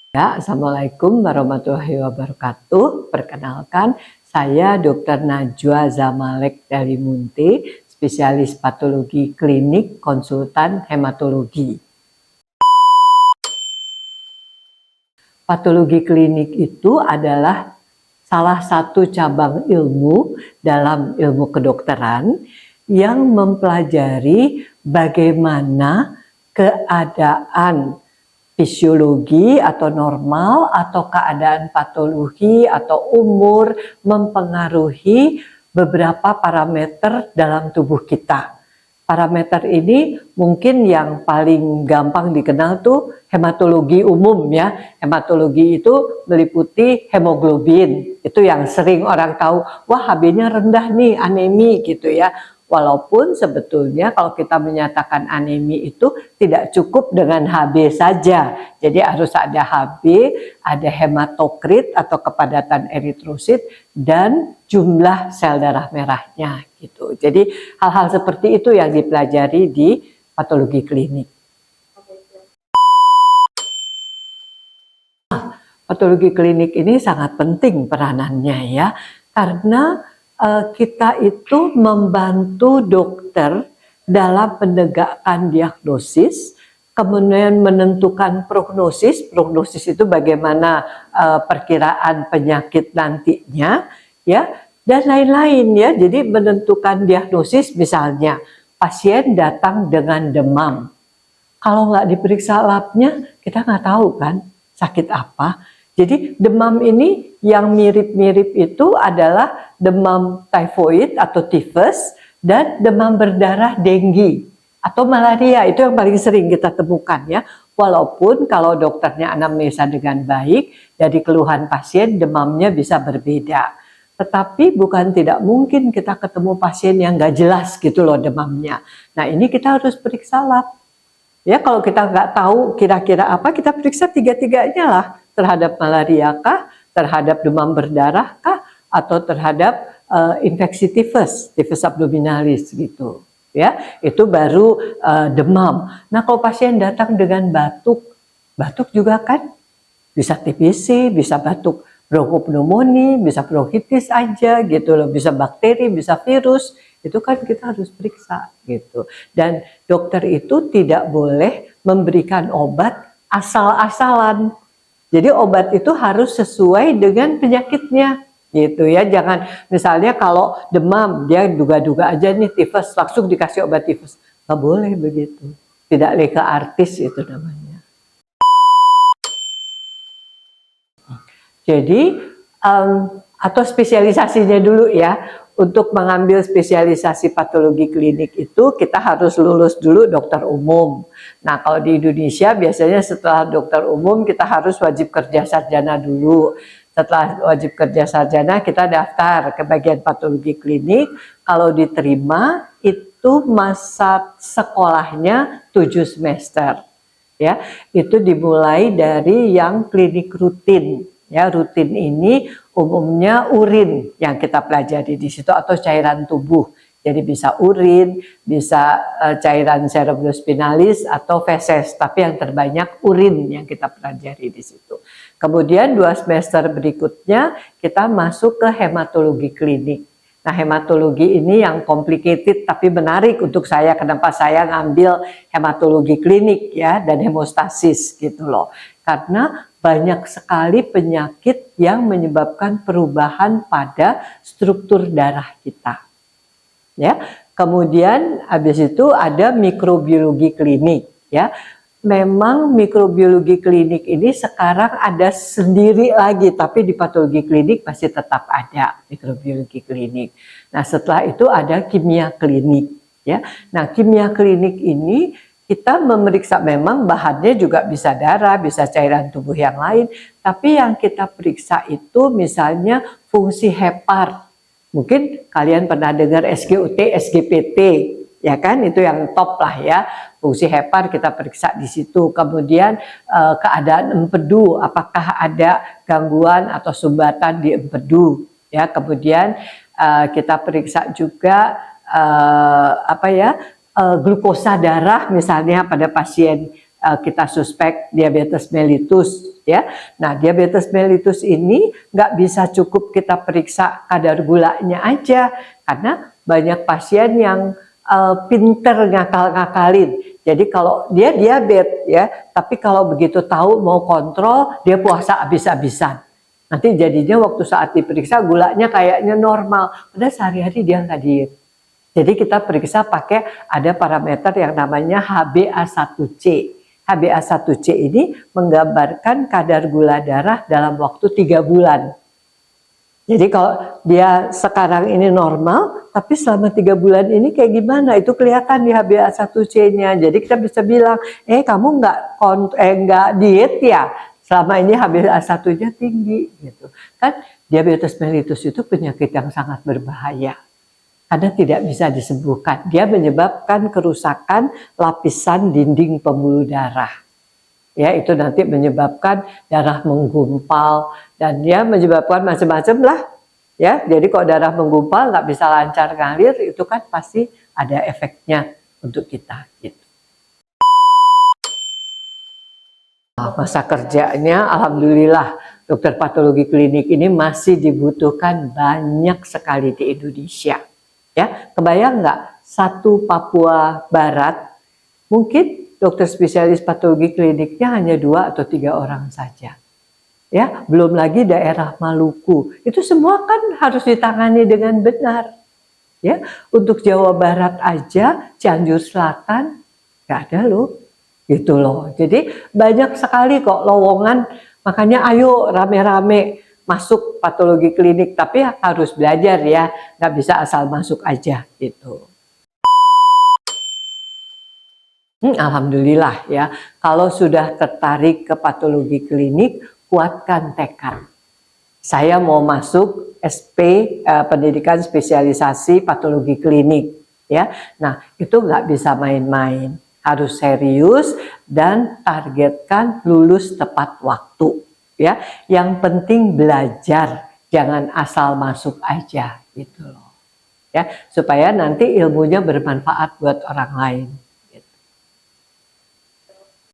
Ya, Assalamualaikum warahmatullahi wabarakatuh. Perkenalkan, saya Dr. Najwa Zamalek Dalimunte, spesialis patologi klinik, konsultan hematologi. Patologi klinik itu adalah salah satu cabang ilmu dalam ilmu kedokteran yang mempelajari bagaimana keadaan fisiologi atau normal atau keadaan patologi atau umur mempengaruhi beberapa parameter dalam tubuh kita. Parameter ini mungkin yang paling gampang dikenal tuh hematologi umum ya. Hematologi itu meliputi hemoglobin. Itu yang sering orang tahu, wah HB-nya rendah nih, anemi gitu ya. Walaupun sebetulnya kalau kita menyatakan anemi itu tidak cukup dengan HB saja. Jadi harus ada HB, ada hematokrit atau kepadatan eritrosit, dan jumlah sel darah merahnya gitu. Jadi hal-hal seperti itu yang dipelajari di patologi klinik. Patologi klinik ini sangat penting peranannya ya, karena kita itu membantu dokter dalam menegakkan diagnosis, kemudian menentukan prognosis. Prognosis itu bagaimana perkiraan penyakit nantinya, ya, dan lain-lain ya. Jadi menentukan diagnosis, misalnya pasien datang dengan demam. Kalau nggak diperiksa labnya, kita nggak tahu kan sakit apa. Jadi demam ini yang mirip-mirip itu adalah demam tifoid atau tifus dan demam berdarah denggi atau malaria. Itu yang paling sering kita temukan ya. Walaupun kalau dokternya anamnesa dengan baik, dari keluhan pasien demamnya bisa berbeda. Tetapi bukan tidak mungkin kita ketemu pasien yang nggak jelas gitu loh demamnya. Nah ini kita harus periksa lab. Ya kalau kita nggak tahu kira-kira apa, kita periksa tiga-tiganya lah. Terhadap malaria kah, terhadap demam berdarah kah, atau terhadap infeksi tifus abdominalis gitu. Ya, itu baru demam. Nah, kalau pasien datang dengan batuk, batuk juga kan bisa TBC, bisa batuk bronchopneumonia, bisa bronkitis aja gitu loh, bisa bakteri, bisa virus. Itu kan kita harus periksa gitu. Dan dokter itu tidak boleh memberikan obat asal-asalan. Jadi obat itu harus sesuai dengan penyakitnya gitu ya. Jangan misalnya kalau demam dia duga-duga aja nih tifus, langsung dikasih obat tifus. Nggak boleh begitu. Tidak leka artis itu namanya. Jadi atau spesialisasinya dulu ya. Untuk mengambil spesialisasi patologi klinik itu kita harus lulus dulu dokter umum. Nah kalau di Indonesia biasanya setelah dokter umum kita harus wajib kerja sarjana dulu. Setelah wajib kerja sarjana kita daftar ke bagian patologi klinik. Kalau diterima itu masa sekolahnya 7 semester. Ya, itu dimulai dari yang klinik rutin. Ya, rutin ini umumnya urin yang kita pelajari di situ atau cairan tubuh. Jadi bisa urin, bisa cairan cerebrospinalis atau feses, tapi yang terbanyak urin yang kita pelajari di situ. Kemudian 2 semester berikutnya kita masuk ke hematologi klinik. Nah, hematologi ini yang complicated tapi menarik untuk saya. Kenapa saya ngambil hematologi klinik ya dan hemostasis gitu loh. Karena banyak sekali penyakit yang menyebabkan perubahan pada struktur darah kita. Ya. Kemudian habis itu ada mikrobiologi klinik ya. Memang mikrobiologi klinik ini sekarang ada sendiri lagi, tapi di patologi klinik masih tetap ada mikrobiologi klinik. Nah, setelah itu ada kimia klinik ya. Nah, kimia klinik ini kita memeriksa, memang bahannya juga bisa darah, bisa cairan tubuh yang lain, tapi yang kita periksa itu misalnya fungsi hepar. Mungkin kalian pernah dengar SGOT, SGPT, ya kan, itu yang top lah ya. Fungsi hepar kita periksa di situ. Kemudian keadaan empedu, apakah ada gangguan atau sumbatan di empedu, ya. Kemudian kita periksa juga glukosa darah misalnya pada pasien kita suspek diabetes mellitus ya. Nah, diabetes mellitus ini nggak bisa cukup kita periksa kadar gulanya aja, karena banyak pasien yang pinter ngakal-ngakalin. Jadi kalau dia diabetes ya, tapi kalau begitu tahu mau kontrol, dia puasa habis-habisan. Nanti jadinya waktu saat diperiksa gulanya kayaknya normal, padahal sehari-hari dia nggak diet. Jadi kita periksa pakai ada parameter yang namanya HbA1c. HbA1c ini menggambarkan kadar gula darah dalam waktu 3 bulan. Jadi kalau dia sekarang ini normal, tapi selama 3 bulan ini kayak gimana? Itu kelihatan di HbA1c-nya. Jadi kita bisa bilang, kamu nggak diet ya? Selama ini HbA1-nya tinggi, gitu. Kan diabetes mellitus itu penyakit yang sangat berbahaya. Karena tidak bisa disembuhkan. Dia menyebabkan kerusakan lapisan dinding pembuluh darah. Ya, itu nanti menyebabkan darah menggumpal dan dia menyebabkan macam-macam lah. Ya, jadi kalau darah menggumpal nggak bisa lancar ngalir, itu kan pasti ada efeknya untuk kita. Gitu. Masa kerjanya, alhamdulillah, dokter patologi klinik ini masih dibutuhkan banyak sekali di Indonesia. Ya, kebayang nggak satu Papua Barat mungkin dokter spesialis patologi kliniknya hanya 2 atau 3 orang saja. Ya, belum lagi daerah Maluku. Itu semua kan harus ditangani dengan benar. Ya, untuk Jawa Barat aja, Cianjur Selatan nggak ada loh. Gitu loh. Jadi banyak sekali kok lowongan. Makanya ayo rame-rame masuk patologi klinik, tapi harus belajar ya, nggak bisa asal masuk aja gitu. Alhamdulillah ya, kalau sudah tertarik ke patologi klinik, kuatkan tekad. Saya mau masuk SP, pendidikan spesialisasi patologi klinik ya. Nah, itu nggak bisa main-main, harus serius dan targetkan lulus tepat waktu. Ya, yang penting belajar, jangan asal masuk aja gitu loh. Ya, supaya nanti ilmunya bermanfaat buat orang lain.